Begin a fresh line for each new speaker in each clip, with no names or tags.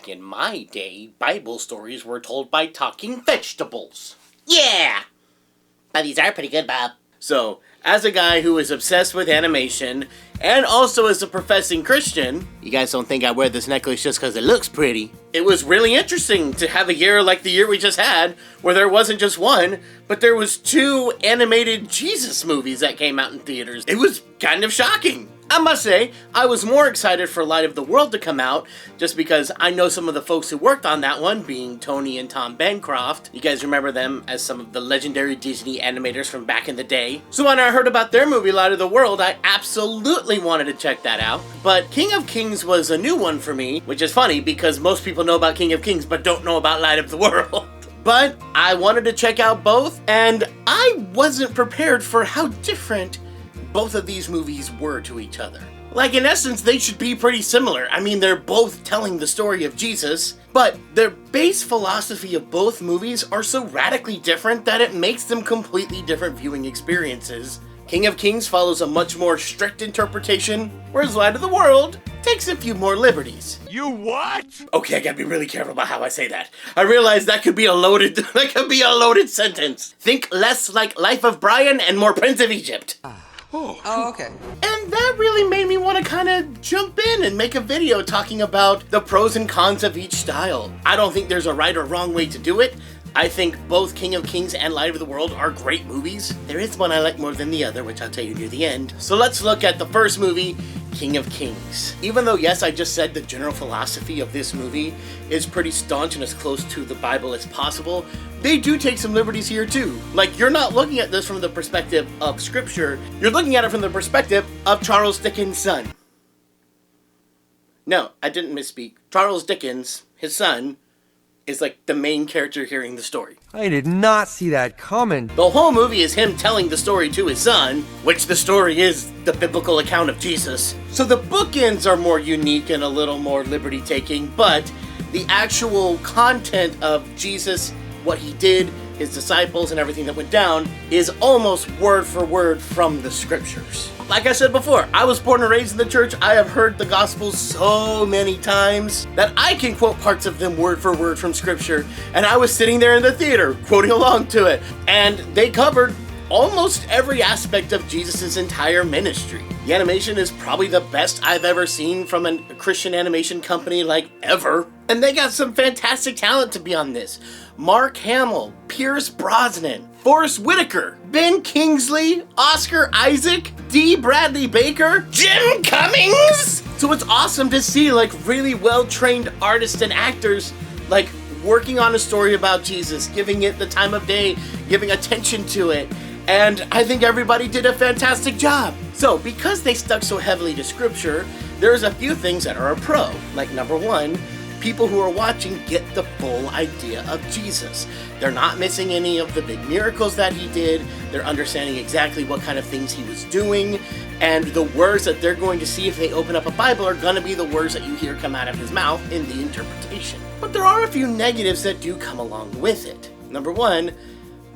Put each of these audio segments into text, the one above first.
Back in my day, Bible stories were told by talking vegetables. Yeah! But these are pretty good, Bob. So, as a guy who is obsessed with animation, and also as a professing Christian, you guys don't think I wear this necklace just because it looks pretty. It was really interesting to have a year like the year we just had, where there wasn't just one, but there was 2 animated Jesus movies that came out in theaters. It was kind of shocking. I must say, I was more excited for Light of the World to come out, just because I know some of the folks who worked on that one, being Tony and Tom Bancroft. You guys remember them as some of the legendary Disney animators from back in the day. So when I heard about their movie, Light of the World, I absolutely wanted to check that out. But King of Kings was a new one for me, which is funny because most people know about King of Kings but don't know about Light of the World. But I wanted to check out both, and I wasn't prepared for how different both of these movies were to each other. Like, in essence, they should be pretty similar. I mean, they're both telling the story of Jesus, but their base philosophy of both movies are so radically different that it makes them completely different viewing experiences. King of Kings follows a much more strict interpretation, whereas Light of the World takes a few more liberties.
You what?
Okay, I gotta be really careful about how I say that. I realize that could be a loaded sentence. Think less like Life of Brian and more Prince of Egypt.
Oh, okay.
And that really made me want to kind of jump in and make a video talking about the pros and cons of each style. I don't think there's a right or wrong way to do it. I think both King of Kings and Light of the World are great movies. There is one I like more than the other, which I'll tell you near the end. So let's look at the first movie, King of Kings. Even though, yes, I just said the general philosophy of this movie is pretty staunch and as close to the Bible as possible, they do take some liberties here too. Like, you're not looking at this from the perspective of scripture, you're looking at it from the perspective of Charles Dickens' son. No, I didn't misspeak. Charles Dickens, his son, is like the main character hearing the story.
I did not see that coming.
The whole movie is him telling the story to his son, which the story is the biblical account of Jesus. So the bookends are more unique and a little more liberty-taking, but the actual content of Jesus, what he did, his disciples, and everything that went down is almost word for word from the scriptures. Like I said before, I was born and raised in the church. I have heard the Gospels so many times that I can quote parts of them word for word from scripture, and I was sitting there in the theater quoting along to it, and they covered almost every aspect of Jesus' entire ministry. The animation is probably the best I've ever seen from a Christian animation company, like, ever. And they got some fantastic talent to be on this. Mark Hamill, Pierce Brosnan, Forrest Whitaker, Ben Kingsley, Oscar Isaac, D. Bradley Baker, Jim Cummings! So it's awesome to see, like, really well-trained artists and actors, like, working on a story about Jesus, giving it the time of day, giving attention to it. And I think everybody did a fantastic job. So, because they stuck so heavily to scripture, there's a few things that are a pro. Like, number one, people who are watching get the full idea of Jesus. They're not missing any of the big miracles that he did. They're understanding exactly what kind of things he was doing. And the words that they're going to see if they open up a Bible are going to be the words that you hear come out of his mouth in the interpretation. But there are a few negatives that do come along with it. Number one,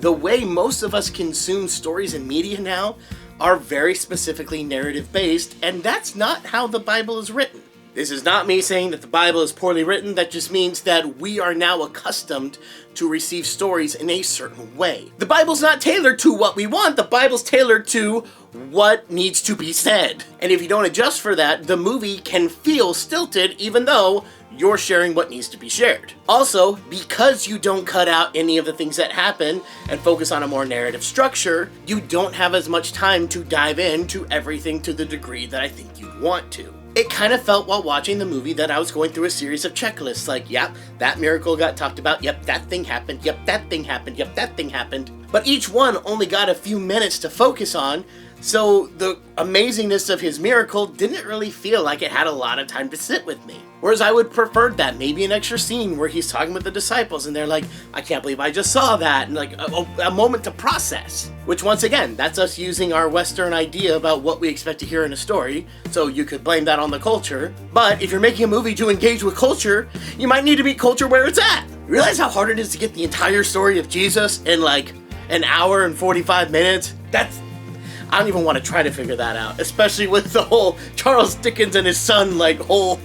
the way most of us consume stories and media now are very specifically narrative-based, and that's not how the Bible is written. This is not me saying that the Bible is poorly written, that just means that we are now accustomed to receive stories in a certain way. The Bible's not tailored to what we want, the Bible's tailored to what needs to be said. And if you don't adjust for that, the movie can feel stilted even though you're sharing what needs to be shared. Also, because you don't cut out any of the things that happen and focus on a more narrative structure, you don't have as much time to dive into everything to the degree that I think you'd want to. It kind of felt while watching the movie that I was going through a series of checklists, like, yep, that miracle got talked about, yep, that thing happened, yep, that thing happened, yep, that thing happened. But each one only got a few minutes to focus on, so the amazingness of his miracle didn't really feel like it had a lot of time to sit with me. Whereas I would prefer that, maybe an extra scene where he's talking with the disciples and they're like, I can't believe I just saw that, and like a moment to process. Which once again, that's us using our Western idea about what we expect to hear in a story, so you could blame that on the culture. But if you're making a movie to engage with culture, you might need to meet culture where it's at. You realize how hard it is to get the entire story of Jesus in like an hour and 45 minutes? I don't even want to try to figure that out, especially with the whole Charles Dickens and his son, like, whole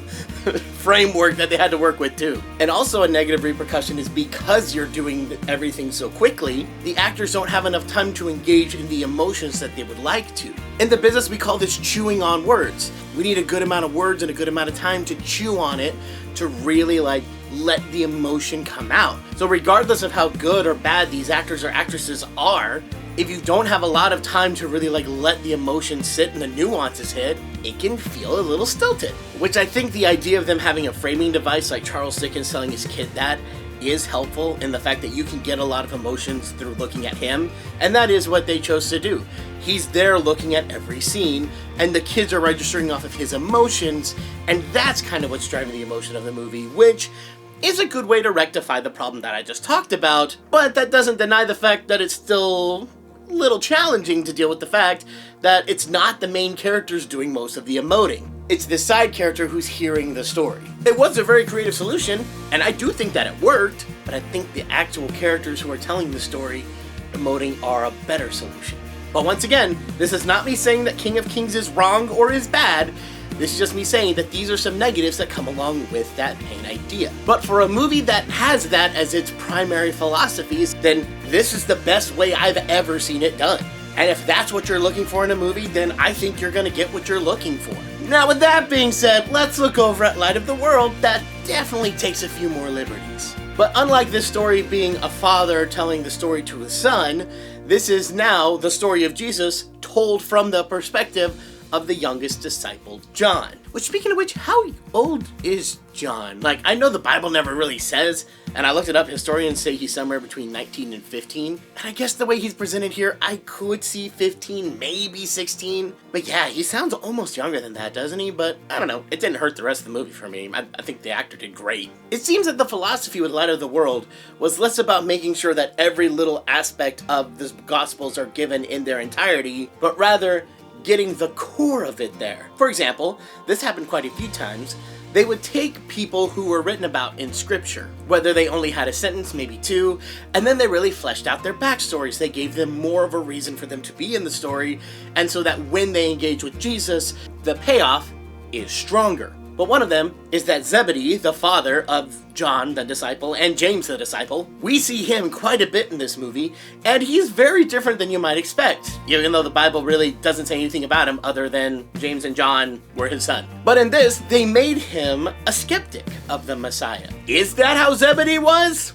framework that they had to work with too. And also a negative repercussion is because you're doing everything so quickly, the actors don't have enough time to engage in the emotions that they would like to. In the business, we call this chewing on words. We need a good amount of words and a good amount of time to chew on it to really let the emotion come out. So regardless of how good or bad these actors or actresses are, if you don't have a lot of time to really let the emotion sit and the nuances hit, it can feel a little stilted. Which I think the idea of them having a framing device like Charles Dickens telling his kid that is helpful in the fact that you can get a lot of emotions through looking at him, and that is what they chose to do. He's there looking at every scene, and the kids are registering off of his emotions, and that's kind of what's driving the emotion of the movie, which is a good way to rectify the problem that I just talked about, but that doesn't deny the fact that it's still a little challenging to deal with the fact that it's not the main characters doing most of the emoting. It's the side character who's hearing the story. It was a very creative solution, and I do think that it worked, but I think the actual characters who are telling the story emoting are a better solution. But once again, this is not me saying that King of Kings is wrong or is bad. This is just me saying that these are some negatives that come along with that main idea. But for a movie that has that as its primary philosophies, then this is the best way I've ever seen it done. And if that's what you're looking for in a movie, then I think you're gonna get what you're looking for. Now with that being said, let's look over at Light of the World. That definitely takes a few more liberties. But unlike this story being a father telling the story to his son, this is now the story of Jesus told from the perspective of the youngest disciple, John. Which, speaking of which, how old is John? I know the Bible never really says, and I looked it up, historians say he's somewhere between 19 and 15. And I guess the way he's presented here, I could see 15, maybe 16. But yeah, he sounds almost younger than that, doesn't he? But I don't know, it didn't hurt the rest of the movie for me. I think the actor did great. It seems that the philosophy with Light of the World was less about making sure that every little aspect of the Gospels are given in their entirety, but rather getting the core of it there. For example, this happened quite a few times. They would take people who were written about in scripture, whether they only had a sentence, maybe two, and then they really fleshed out their backstories. They gave them more of a reason for them to be in the story, and so that when they engage with Jesus, the payoff is stronger. But one of them is that Zebedee, the father of John the disciple and James the disciple, we see him quite a bit in this movie, and he's very different than you might expect, even though the Bible really doesn't say anything about him other than James and John were his son. But in this, they made him a skeptic of the Messiah. Is that how Zebedee was?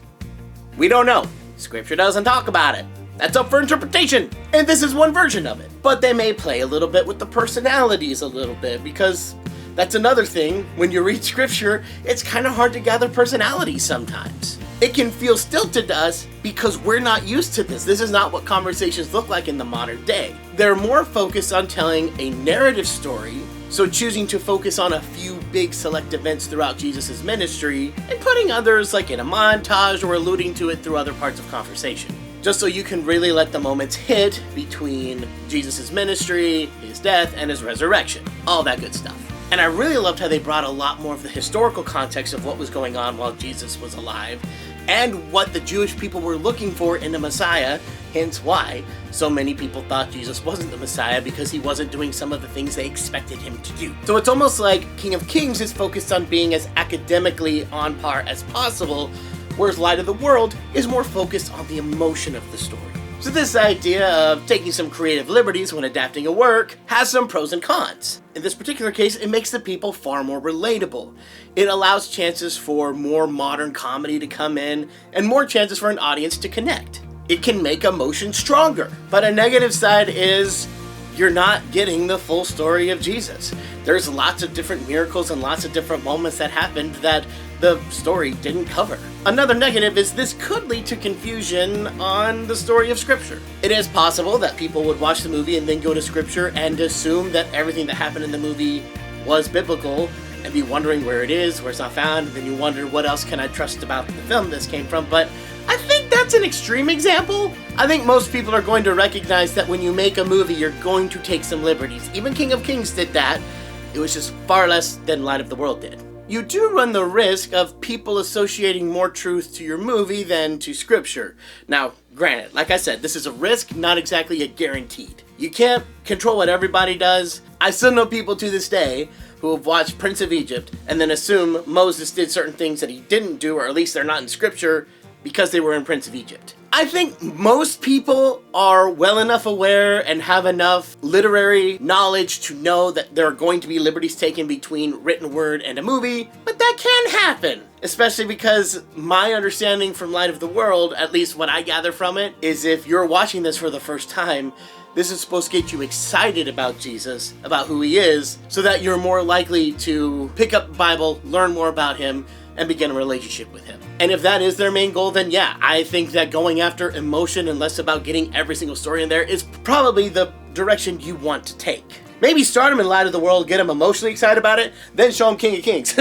We don't know. Scripture doesn't talk about it. That's up for interpretation, and this is one version of it. But they may play a little bit with the personalities a little bit, because that's another thing. When you read scripture, it's kind of hard to gather personalities sometimes. It can feel stilted to us because we're not used to this. This is not what conversations look like in the modern day. They're more focused on telling a narrative story, so choosing to focus on a few big select events throughout Jesus' ministry and putting others in a montage or alluding to it through other parts of conversation. Just so you can really let the moments hit between Jesus' ministry, his death, and his resurrection. All that good stuff. And I really loved how they brought a lot more of the historical context of what was going on while Jesus was alive, and what the Jewish people were looking for in the Messiah, hence why so many people thought Jesus wasn't the Messiah, because he wasn't doing some of the things they expected him to do. So it's almost like King of Kings is focused on being as academically on par as possible, whereas Light of the World is more focused on the emotion of the story. So this idea of taking some creative liberties when adapting a work has some pros and cons. In this particular case, it makes the people far more relatable. It allows chances for more modern comedy to come in, and more chances for an audience to connect. It can make emotion stronger. But a negative side is you're not getting the full story of Jesus. There's lots of different miracles and lots of different moments that happened that the story didn't cover. Another negative is this could lead to confusion on the story of Scripture. It is possible that people would watch the movie and then go to Scripture and assume that everything that happened in the movie was biblical and be wondering where it is, where it's not found, and then you wonder what else can I trust about the film this came from. But I think that's an extreme example. I think most people are going to recognize that when you make a movie, you're going to take some liberties. Even King of Kings did that. It was just far less than Light of the World did. You do run the risk of people associating more truth to your movie than to Scripture. Now, granted, like I said, this is a risk, not exactly a guaranteed. You can't control what everybody does. I still know people to this day who have watched Prince of Egypt and then assume Moses did certain things that he didn't do, or at least they're not in scripture, because they were in Prince of Egypt. I think most people are well enough aware and have enough literary knowledge to know that there are going to be liberties taken between written word and a movie, but that can happen. Especially because my understanding from Light of the World, at least what I gather from it, is if you're watching this for the first time, this is supposed to get you excited about Jesus, about who he is, so that you're more likely to pick up the Bible, learn more about him, and begin a relationship with him. And if that is their main goal, then yeah, I think that going after emotion and less about getting every single story in there is probably the direction you want to take. Maybe start them in Light of the World, get them emotionally excited about it, then show them King of Kings.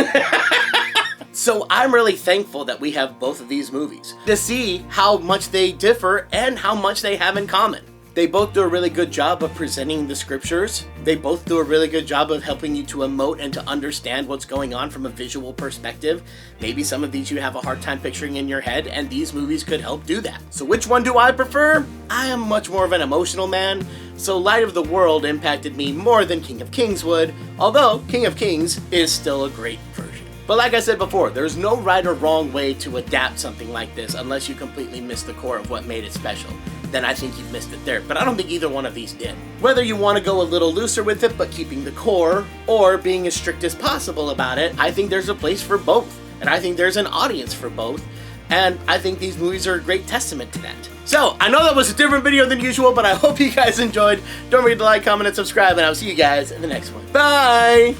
So I'm really thankful that we have both of these movies to see how much they differ and how much they have in common. They both do a really good job of presenting the scriptures. They both do a really good job of helping you to emote and to understand what's going on from a visual perspective. Maybe some of these you have a hard time picturing in your head, and these movies could help do that. So which one do I prefer? I am much more of an emotional man, so Light of the World impacted me more than King of Kings would, although King of Kings is still a great version. But like I said before, there's no right or wrong way to adapt something like this unless you completely miss the core of what made it special. Then I think you've missed it there. But I don't think either one of these did. Whether you want to go a little looser with it but keeping the core, or being as strict as possible about it, I think there's a place for both. And I think there's an audience for both. And I think these movies are a great testament to that. So, I know that was a different video than usual, but I hope you guys enjoyed. Don't forget to like, comment, and subscribe, and I'll see you guys in the next one. Bye!